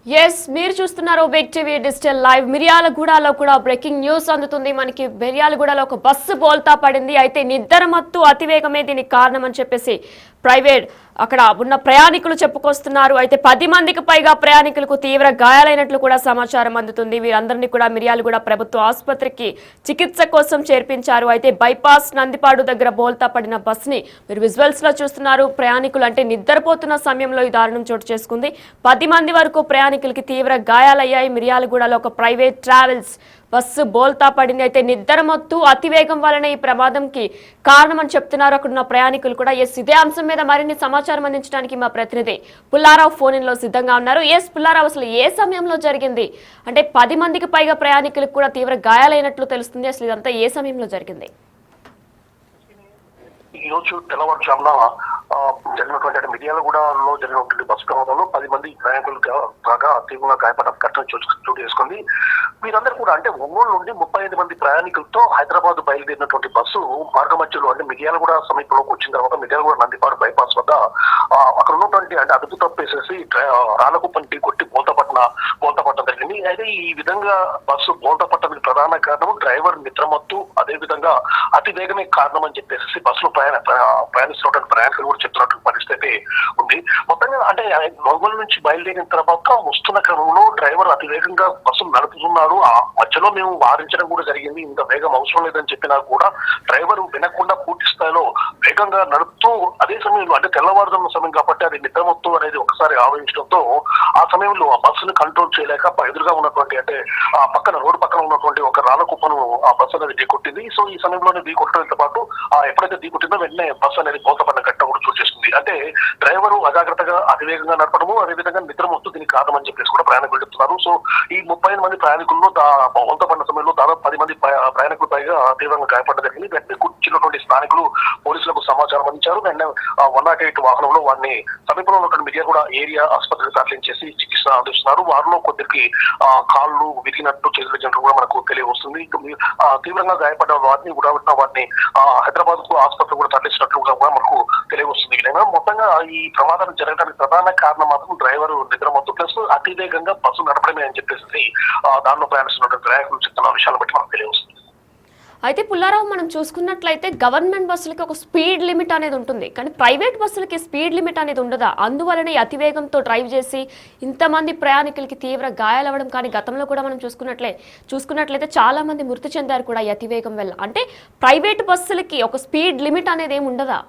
Yes మీరు చూస్తున్నారు big TV digital live. మిర్యాలగూడలో కూడా బ్రేకింగ్ న్యూస్ అందుతుంది మనకి. మిర్యాలగూడలో ఒక బస్సు బోల్తా పడింది. అయితే నిద్రమత్తు అతివేగమే దీనికి కారణం అని చెప్పేసి ప్రైవేట్ అక్కడ ఉన్న ప్రయాణికులు చెప్పుకొస్తున్నారు. అయితే 10 మందికి పైగా ప్రయాణికులకు తీవ్ర గాయాలైనట్లు కూడా సమాచారం అందుతుంది. వీరందరినీ కూడా మిర్యాలగూడ ప్రభుత్వ ఆసుపత్రికి చికిత్స కోసం చేర్పించారు. అయితే బైపాస్ నందిపాడు దగ్గర బోల్తా పడిన బస్సుని మీరు విజువల్స్ లో చూస్తున్నారు. ప్రయాణికులు అంటే నిద్రపోతున్న సమయంలో ఈ దారుణం చోటు చేసుకుంది. 10 మంది వరకు ప్రయాణికులకి తీవ్ర గాయాలయ్యాయి. మిర్యాలగూడలో ఒక ప్రైవేట్ ట్రావెల్స్ బస్సు బోల్తా పడింది. అయితే నిద్రమత్తు అతివేగం వలన ఈ ప్రమాదంకి కారణమని చెప్తున్నారు అక్కడున్న ప్రయాణికులు కూడా. ఇదే అంశం మీద మరిన్ని సమాచారం అందించడానికి మా ప్రతినిధి పుల్లారావు ఫోన్ ఇన్ లో సిద్ధంగా ఉన్నారు. పుల్లారావు, అసలు ఏ సమయంలో జరిగింది? అంటే 10 మందికి పైగా ప్రయాణికులకు కూడా తీవ్ర గాయాలైనట్లు తెలుస్తుంది. అసలు ఇదంతా ఏ సమయంలో జరిగింది? ఈ రోజు తెల్లవారుజామున జరిగినటువంటి మిర్యాలగూడలో జరిగినటువంటి బస్సు ప్రమాదంలో 10 మంది ప్రయాణికులు కాగా తీవ్రంగా గాయపడ్డ ఘటన చోటు చేసుకుంది. వీరందరూ కూడా అంటే ఒంగోలు నుండి 35 మంది ప్రయాణికులతో హైదరాబాద్ బయలుదేరినటువంటి బస్సు మార్గ మధ్యలో అంటే మిర్యాలగూడ సమీపంలోకి వచ్చిన తర్వాత మిర్యాలగూడ నందిపాడు బైపాస్ వద్ద అక్కడ ఉన్నటువంటి అంటే అదుపు తప్పేసేసి రాళ్ళకుప్పని ఢీకొట్టి బోల్తా జరిగింది. అయితే ఈ విధంగా బస్సు బోల్తా పట్టడానికి ప్రధాన కారణం డ్రైవర్ నిద్రమత్తు, అదే విధంగా అతి వేగమే కారణం అని చెప్పేసి బస్సులో ప్రయాణిస్తున్నటువంటి ప్రయాణికులు కూడా చెప్తున్నటువంటి పరిస్థితి ఉంది. మొత్తంగా అంటే ఒంగోలు నుంచి బయలుదేరిన తర్వాత వస్తున్న క్రమంలో డ్రైవర్ అతి వేగంగా బస్సు నడుపుతున్నాడు. ఆ మధ్యలో మేము వారించడం కూడా జరిగింది, ఇంత వేగం అవసరం లేదని చెప్పినా కూడా డ్రైవర్ వినకుండా పూర్తి స్థాయిలో వేగంగా నడుపుతూ అదే సమయంలో అంటే తెల్లవారుజామున సమయం కాబట్టి అది నిద్రమత్తు అనేది ఒకసారి ఆవరించడంతో ఆ సమయంలో ఆ బస్సును కంట్రోల్ చేయలేక ఎదురుగా ఉన్నటువంటి అంటే ఆ పక్కన రోడ్డు పక్కన ఉన్నటువంటి ఒక రాళ్ళ కుప్పను ఆ బస్సు అనేది ఢీకొట్టింది. సో ఈ సమయంలోనే ఢీకొట్టడంతో పాటు ఎప్పుడైతే ఢీకొట్టిందో వెంటనే బస్సు అనేది బోల్తాపడిన ఘటన కూడా చోటు చేస్తుంది. అంటే డ్రైవరు అజాగ్రత్తగా అతివేగంగా నడపడము, అదేవిధంగా నిద్రమత్తు దీనికి కారణం అని చెప్పేసి కూడా ప్రయాణికులు చెప్తున్నారు. సో ఈ 35 మంది ప్రయాణికుల్లో బోల్తాపడిన సమయంలో దాదాపు 10 మంది ప్రయాణికులు పైగా తీవ్రంగా గాయపడడం జరిగింది. వెంటనే కూర్చున్నటువంటి స్థానికులు పోలీసులకు సమాచారం అందించారు. వెంటనే 108 వాహనంలో వారిని సమీపంలో ఉన్నటువంటి మిర్యాలగూడ ఏరియా ఆసుపత్రికి తరలించేసి చికిత్స అందిస్తున్నారు. వారిలో కొద్దికి కాళ్ళు విరిగినట్టు చేతులు కూడా మనకు తెలియవస్తుంది. తీవ్రంగా గాయపడ్డ వారిని హైదరాబాద్ కు ఆసుపత్రి కూడా తరలిస్తున్నట్లు కూడా మనకు తెలియవస్తుంది. మొత్తంగా ఈ ప్రమాదం జరగడానికి ప్రధాన కారణం మాత్రం డ్రైవర్ నిద్రమత్తు ప్లస్ అతివేగంగా బస్సు నడపడమే అని చెప్పేసి దానిలో ప్రయాణిస్తున్నటువంటి ప్రయాణికులు చెప్తున్న విషయాలను బట్టి మనకు తెలియవస్తుంది. అయితే పుల్లారావు, మనం చూసుకున్నట్లయితే గవర్నమెంట్ బస్సులకి ఒక స్పీడ్ లిమిట్ అనేది ఉంటుంది, కానీ ప్రైవేట్ బస్సులకి స్పీడ్ లిమిట్ అనేది ఉండదా? అందువలన ఈ అతివేగంతో డ్రైవ్ చేసి ఇంతమంది ప్రయాణికులకి తీవ్ర గాయాలవ్వడం కానీ గతంలో కూడా మనం చూసుకున్నట్లయితే చాలా మంది మృతి చెందారు కూడా ఈ అతివేగం వల్ల. అంటే ప్రైవేట్ బస్సులకి ఒక స్పీడ్ లిమిట్ అనేది ఏమి ఉండదా?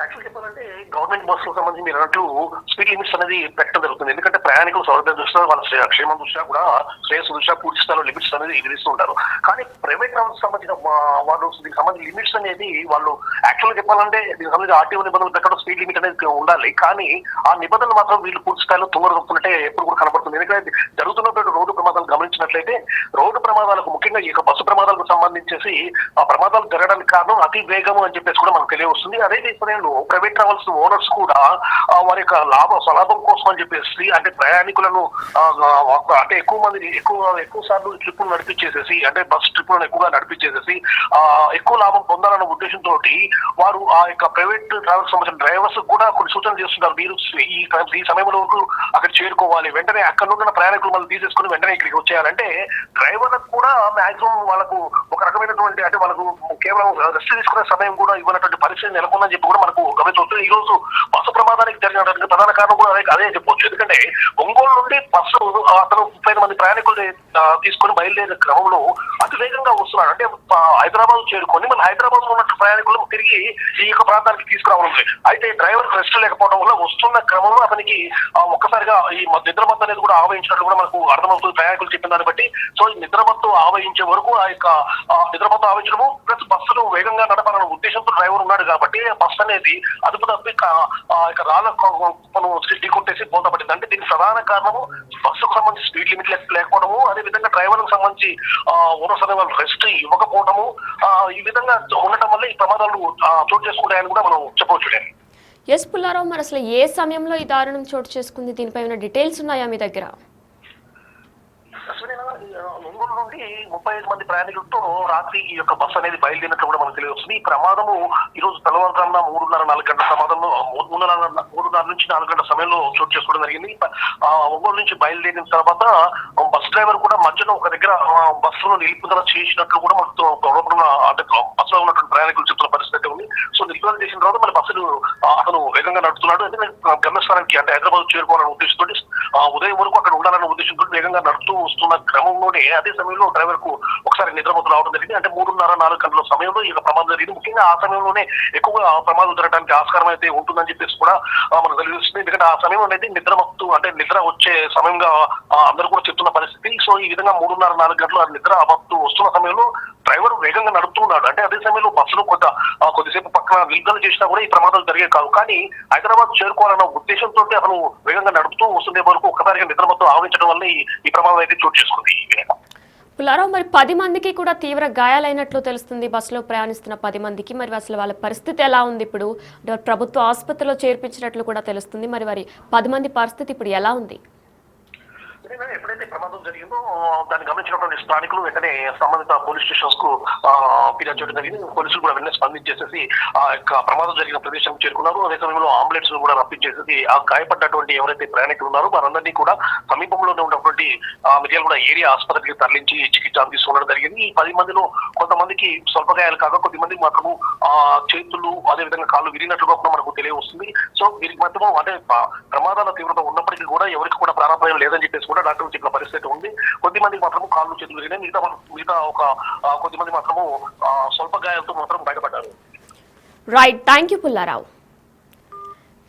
యాక్చువల్ చెప్పాలంటే గవర్నమెంట్ బస్సులకు సంబంధించి మీరు అన్నట్లు స్పీడ్ లిమిట్స్ అనేది పెట్టడం జరుగుతుంది. ఎందుకంటే ప్రయాణికులు సౌలభ్యం దృష్ట్యా వాళ్ళ క్షేమం దృష్ట్యా కూడా శ్రేయస్సు దృష్ట్యా పూర్తి స్థాయిలో లిమిట్స్ అనేది విధిస్తూ ఉంటారు. కానీ ప్రైవేట్ ట్రావెల్స్ సంబంధించిన వాళ్ళు దీనికి సంబంధించిన లిమిట్స్ అనేది వాళ్ళు యాక్చువల్గా చెప్పాలంటే దీనికి సంబంధించి ఆర్టీఓ నిబంధనలు పెట్టడం స్పీడ్ లిమిట్ అనేది ఉండాలి. కానీ ఆ నిబంధనలు మాత్రం వీళ్ళు పూర్తి స్థాయిలో తొందరగొప్పుతున్నట్టే ఎప్పుడు కూడా కనబడుతుంది. ఎందుకంటే జరుగుతున్నటువంటి రోడ్డు ప్రమాదాలు గమనించినట్లయితే రోడ్డు ప్రమాదాలకు ముఖ్యంగా ఈ బస్సు ప్రమాదాలకు సంబంధించేసి ఆ ప్రమాదాలు జరగడానికి కారణం అతి వేగము అని చెప్పేసి కూడా మనకు తెలియవస్తుంది. అదే సమయంలో ప్రైవేట్ ట్రావెల్స్ ఓనర్స్ కూడా వారి యొక్క స్వలాభం కోసం అని చెప్పేసి అంటే ప్రయాణికులను అంటే ఎక్కువ సార్లు ట్రిప్పులు నడిపించేసేసి అంటే బస్ ట్రిప్పులను ఎక్కువగా నడిపించేసేసి ఎక్కువ లాభం పొందాలన్న ఉద్దేశంతో వారు ఆ యొక్క ప్రైవేట్ ట్రావెల్స్ సంబంధించిన డ్రైవర్స్ కూడా కొన్ని సూచనలు చేస్తున్నారు. మీరు ఈ సమయంలో అక్కడ చేరుకోవాలి, వెంటనే అక్కడ ఉన్న ప్రయాణికులు మళ్ళీ తీసేసుకుని వెంటనే ఇక్కడికి వచ్చేయాలంటే డ్రైవర్లకు కూడా మాక్సిమం వాళ్ళకు ఒక రకమైనటువంటి అంటే వాళ్ళకు కేవలం రెస్ట్ తీసుకునే సమయం కూడా ఇవ్వనటువంటి పరిస్థితి నెలకొందని చెప్పి కూడా మనకు గమనించవచ్చు. ఈ రోజు బస్సు ప్రమాదానికి జరిగినటువంటి ప్రధాన కారణం కూడా అదే చెప్పవచ్చు. ఎందుకంటే ఒంగోలు నుండి బస్సు అతను 35 మంది ప్రయాణికులు తీసుకొని బయలుదేరే క్రమంలో అతి వేగంగా వస్తున్నాడు. అంటే హైదరాబాద్ చేరుకొని మన హైదరాబాద్ లో ఉన్న ప్రయాణికులు తిరిగి ఈ యొక్క ప్రాంతానికి తీసుకురావడం. అయితే డ్రైవర్ రెస్ట్ లేకపోవడం వల్ల వస్తున్న క్రమంలో అతనికి ఒక్కసారిగా ఈ నిద్రమత్తు అనేది కూడా ఆవహించినట్లు కూడా మనకు అర్థమవుతుంది ప్రయాణికులు చెప్పిన దాన్ని బట్టి. సో ఈ నిద్రమత్తు ఆవహించే వరకు ఆ యొక్క నిద్రమత్తు ఆవహించడము ప్లస్ బస్సును వేగంగా నడపాలన్న ఉద్దేశంతో డ్రైవర్ ఉన్నాడు కాబట్టి బస్సు అనేది అదుపు తప్పి రాళ్ళ ఢీకొట్టేసి బోల్తాపడింది. అంటే దీనికి ప్రధాన కారణము బస్సుకు సంబంధించి స్పీడ్ లిమిట్ లేకపోవడము, అదే విధంగా డ్రైవర్లకు సంబంధించి ఓనర్స్ అనే వాళ్ళు రెస్ట్ ఇవ్వకపోవడము, ఈ విధంగా ఉండటం వల్ల ఈ ప్రమాదాలు చోటు చేసుకుంటాయని కూడా మనం చెప్పవచ్చు. పుల్లారావు, మరి అసలు ఏ సమయంలో ఈ దారుణం చోటు చేసుకుంది? దీనిపై ఉన్న డీటెయిల్స్ ఉన్నాయా మీ దగ్గర? ఒంగోలు నుండి 35 మంది ప్రయాణికులతో రాత్రి ఈ యొక్క బస్సు అనేది బయలుదేరినట్లు కూడా మనకు తెలియవస్తుంది. ఈ ప్రమాదము ఈ రోజు తెల్లవారుజామున 3:30-4 గంటల ప్రమాదంలో 3:30 నుంచి 4 గంటల సమయంలో చోటు చేసుకోవడం జరిగింది. ఒంగోలు నుంచి బయలుదేరిన తర్వాత బస్ డ్రైవర్ కూడా మధ్యలో ఒక దగ్గర బస్సును నిలుపుదల చేసినట్లు కూడా మనకు అంటే బస్సులో ఉన్నటువంటి ప్రయాణికులు చెప్తున్న పరిస్థితి ఉంది. సో నిలుపుదల చేసిన తర్వాత మళ్ళీ బస్సులు అతను వేగంగా నడుపుతున్నాడు. ఎందుకంటే గమ్యస్థానానికి అంటే హైదరాబాద్ చేరుకోవాలనే ఉద్దేశంతో ఉదయం వరకు అక్కడ ఉండాలనే ఉద్దేశంతో వేగంగా నడుపుతూ వస్తున్న క్రమంలోనే అదే సమయంలో డ్రైవర్ కు ఒకసారి నిద్రమత్తు రావడం జరిగింది. అంటే 3:30-4 గంటల సమయంలో ఈ ప్రమాదం జరిగింది. ముఖ్యంగా ఆ సమయంలోనే ఎక్కువగా ప్రమాదం జరగడానికి ఆస్కారం అయితే ఉంటుందని చెప్పేసి కూడా మనకు తెలుస్తుంది. ఎందుకంటే ఆ సమయంలో అయితే నిద్రమత్తు అంటే నిద్ర వచ్చే సమయంగా అందరూ కూడా చెప్తున్న పరిస్థితి. సో ఈ విధంగా 3:30-4 గంటలు నిద్ర మత్తు వస్తున్న సమయంలో డ్రైవర్ వేగంగా నడుపుతున్నాడు. అంటే అదే సమయంలో బస్సులో కొద్దిసేపు పక్కన నిలుపుదల చేసినా కూడా ఈ ప్రమాదాలు జరిగే కాదు. కానీ హైదరాబాద్ చేరుకోవాలన్న ఉద్దేశంతో అతను వేగంగా నడుపుతూ వస్తుండే వరకు ఒక్కసారిగా నిద్రమత్తు ఆవరించడం వల్ల ఈ ప్రమాదం అయితే చోటు చేసుకుంది. పుల్లారావు, మరి 10 మందికి కూడా తీవ్ర గాయాలైనట్లు తెలుస్తుంది. బస్సులో ప్రయాణిస్తున్న 10 మందికి మరి అసలు వాళ్ళ పరిస్థితి ఎలా ఉంది? ఇప్పుడు ప్రభుత్వ ఆసుపత్రిలో చేర్పించినట్లు కూడా తెలుస్తుంది. మరి 10 మంది పరిస్థితి ఇప్పుడు ఎలా ఉంది? ఎప్పుడైతే ప్రమాదం జరిగిందో దాన్ని గమనించినటువంటి స్థానికులు వెంటనే సంబంధిత పోలీస్ స్టేషన్స్ కు ఫిర్యాదు చేయడం జరిగింది. పోలీసులు కూడా వెంటనే స్పందించేసేసి ఆ యొక్క ప్రమాదం జరిగిన ప్రదేశానికి చేరుకున్నారు. అదే సమయంలో అంబులెన్స్ కూడా రప్పించేసేసి ఆ గాయపడ్డటువంటి ఎవరైతే ప్రయాణికులు ఉన్నారో వారందరినీ కూడా సమీపంలోనే ఉన్నటువంటి మిర్యాలగూడ ఏరియా ఆసుపత్రికి తరలించి చికిత్స తీసుకోవడం జరిగింది. ఈ 10 మందిలో కొంతమందికి స్వల్ప గాయాలు కాగా కొద్దిమందికి మాత్రము చేతులు అదేవిధంగా కాళ్ళు విరిగినట్లుగా కూడా మనకు తెలియవస్తుంది. సో వీరికి మాత్రం అంటే ప్రమాదాల తీవ్రత ఉన్నప్పటికీ కూడా ఎవరికి కూడా ప్రాణాపాయం లేదని చెప్పేసి కూడా డాక్టర్లు చెప్పిన పరిస్థితి ఉంది. కొద్దిమందికి మాత్రము కాళ్ళు చేతులు విరిగినాయి. మిగతా ఒక కొద్దిమంది మాత్రము స్వల్ప గాయాలతో మాత్రం బయటపడ్డారు. Right, thank you Pullarao.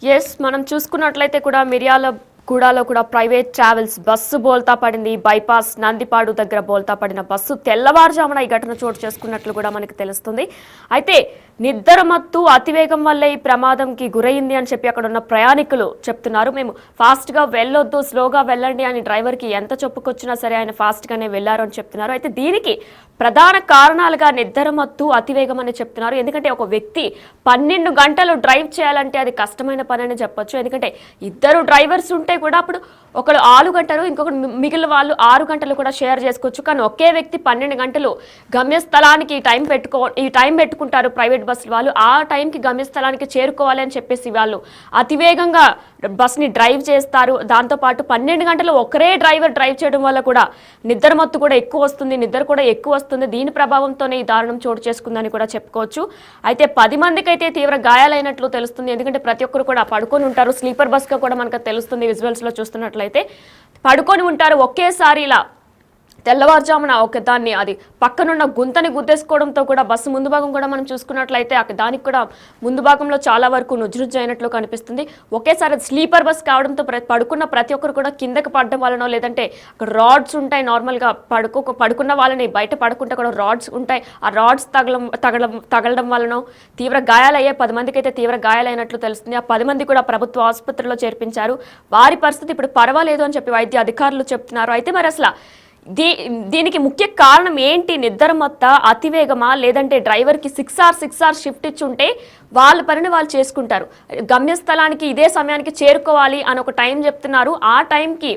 Yes, మనం చూసుకున్నట్లయితే కూడా మిర్యాలగూడలో కూడా ప్రైవేట్ ట్రావెల్స్ బస్సు బోల్తా పడింది. బైపాస్ నందిపాడు దగ్గర బోల్తా పడిన బస్సు తెల్లవారుజామున ఈ ఘటన చోటు చేసుకున్నట్లు కూడా మనకు తెలుస్తుంది. అయితే నిద్రమత్తు అతివేగం వల్లే ఈ ప్రమాదంకి గురైంది అని చెప్పి అక్కడ ఉన్న ప్రయాణికులు చెప్తున్నారు. మేము ఫాస్ట్గా వెళ్ళొద్దు, స్లోగా వెళ్ళండి అని డ్రైవర్కి ఎంత చెప్పుకొచ్చినా సరే ఆయన ఫాస్ట్గానే వెళ్ళారు అని చెప్తున్నారు. అయితే దీనికి ప్రధాన కారణాలుగా నిద్రమత్తు అతివేగం అని చెప్తున్నారు. ఎందుకంటే ఒక వ్యక్తి 12 గంటలు డ్రైవ్ చేయాలంటే అది కష్టమైన పని అని చెప్పొచ్చు. ఎందుకంటే ఇద్దరు డ్రైవర్స్ ఉంటే కూడా అప్పుడు ఒకరు 6 గంటలు ఇంకొకరు మిగిలిన వాళ్ళు 6 గంటలు కూడా షేర్ చేసుకోవచ్చు. కానీ ఒకే వ్యక్తి 12 గంటలు గమ్యస్థలానికి ఈ టైం పెట్టుకుంటారు ప్రైవేట్ బస్సులు వాళ్ళు. ఆ టైంకి గమ్యస్థలానికి చేరుకోవాలి అని చెప్పేసి వాళ్ళు అతివేగంగా బస్ని డ్రైవ్ చేస్తారు. దాంతోపాటు 12 గంటలు ఒకరే డ్రైవర్ డ్రైవ్ చేయడం వల్ల కూడా నిద్రమత్తు కూడా ఎక్కువ వస్తుంది, నిద్ర కూడా ఎక్కువ వస్తుంది. దీని ప్రభావంతోనే ఈ దారుణం చోటు చేసుకుందని కూడా చెప్పుకోవచ్చు. అయితే 10 మందికి అయితే తీవ్ర గాయాలైనట్లు తెలుస్తుంది. ఎందుకంటే ప్రతి ఒక్కరు కూడా పడుకొని ఉంటారు. స్లీపర్ బస్గా కూడా మనకు తెలుస్తుంది. విజువల్స్లో చూస్తున్నట్లయితే పడుకొని ఉంటారు. ఒకేసారి ఇలా తెల్లవారుజామున దాన్ని అది పక్కనున్న గుంతని గుద్దేసుకోవడంతో కూడా బస్సు ముందు భాగం కూడా మనం చూసుకున్నట్లయితే దానికి కూడా ముందు భాగంలో చాలా వరకు నుజ్జునుజ్జు అయినట్లు కనిపిస్తుంది. ఒకేసారి స్లీపర్ బస్ కావడంతో పడుకున్న ప్రతి ఒక్కరు కూడా కిందకి పడడం వలనో లేదంటే అక్కడ రాడ్స్ ఉంటాయి. నార్మల్గా పడుకున్న వాళ్ళని బయట పడుకుంటే కూడా రాడ్స్ ఉంటాయి. ఆ రాడ్స్ తగలడం వలనో తీవ్ర గాయాలయ్యే 10 మందికి అయితే తీవ్ర గాయాలైనట్లు తెలుస్తుంది. ఆ 10 మంది కూడా ప్రభుత్వ ఆసుపత్రిలో చేర్పించారు. వారి పరిస్థితి ఇప్పుడు పర్వాలేదు అని చెప్పి వైద్య అధికారులు చెప్తున్నారు. అయితే మరి అసలు దీనికి ముఖ్య కారణం ఏంటి? నిద్రమత్త, అతివేగమా, లేదంటే డ్రైవర్కి 6 hours షిఫ్ట్ ఇచ్చి ఉంటే వాళ్ళ పనిని వాళ్ళు చేసుకుంటారు. గమ్యస్థలానికి ఇదే సమయానికి చేరుకోవాలి అని ఒక టైం చెప్తున్నారు. ఆ టైంకి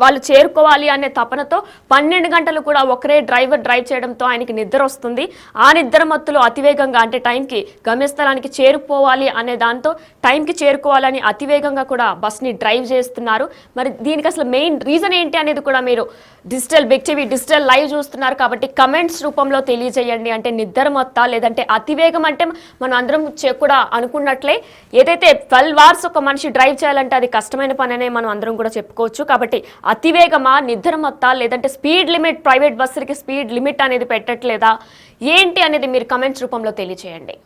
వాళ్ళు చేరుకోవాలి అనే తపనతో 12 గంటలు కూడా ఒకరే డ్రైవర్ డ్రైవ్ చేయడంతో ఆయనకి నిద్ర వస్తుంది. ఆ నిద్ర మత్తులో అతివేగంగా అంటే టైంకి గమ్యస్థలానికి చేరుకోవాలి అనే దాంతో టైంకి చేరుకోవాలని అతివేగంగా కూడా బస్ని డ్రైవ్ చేస్తున్నారు. మరి దీనికి అసలు మెయిన్ రీజన్ ఏంటి అనేది కూడా మీరు బిగ్ టీవీ డిజిటల్ లైవ్ చూస్తున్నారు కాబట్టి కమెంట్స్ రూపంలో తెలియజేయండి. అంటే నిద్ర మొత్త లేదంటే అతివేగం అంటే మనం అందరం కూడా అనుకున్నట్లే ఏదైతే 12 hours ఒక మనిషి డ్రైవ్ చేయాలంటే అది కష్టమైన పని అనే మనం అందరం కూడా చెప్పుకోవచ్చు. కాబట్టి అతివేగమా, నిద్ర మొత్త, లేదంటే స్పీడ్ లిమిట్, ప్రైవేట్ బస్సులకి స్పీడ్ లిమిట్ అనేది పెట్టట్లేదా ఏంటి అనేది మీరు కమెంట్స్ రూపంలో తెలియజేయండి.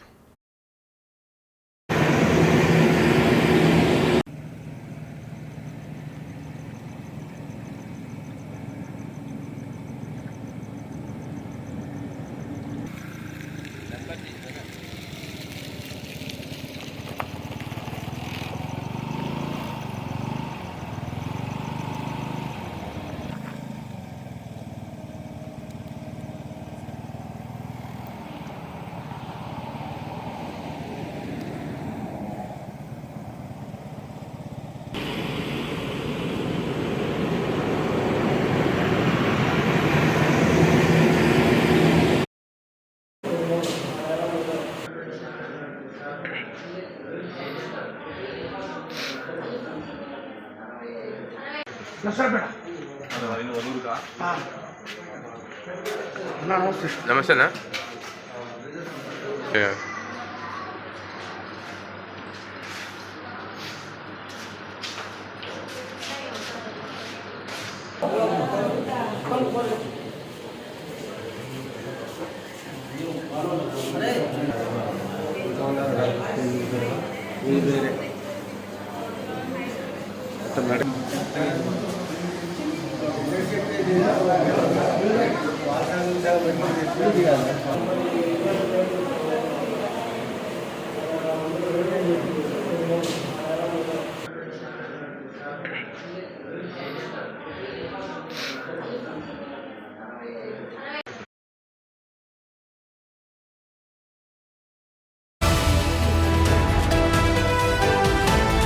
నమస్తేనా మేడం